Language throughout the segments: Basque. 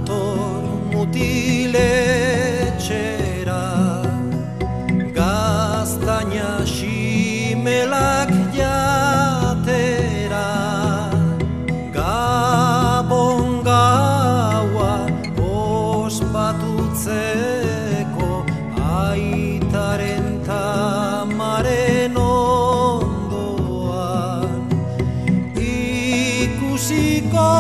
dator mutiletxera, gaztaina ximelak jatera, Gabon gaua ospatutzeko, aitaren tamaren ondoan, ikusiko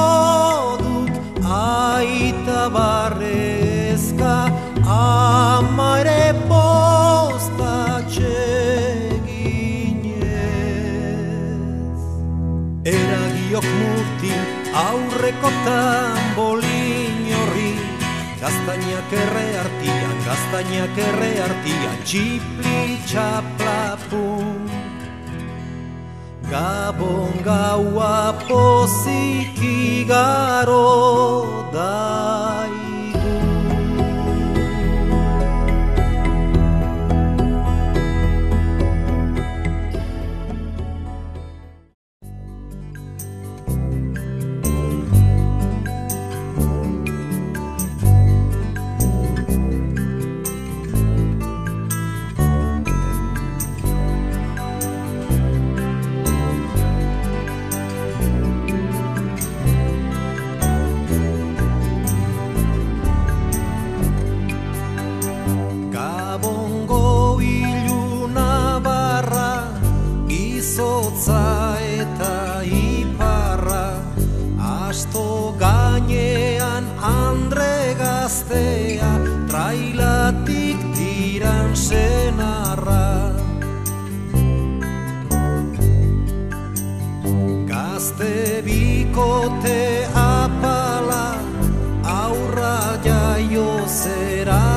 duk aita barrezka, ama ere postatxeginez. Eragiok mutin aurreko tambolin horri, gaztainak erre artian, txipli txaplapun. Gabon gaua pozik igaro daigu. Gabongo iluna barra, izotza eta iparra, asto gainean andre gaztea, trailatik tiran senarra. Gazte bikote apala, aurra jaio zera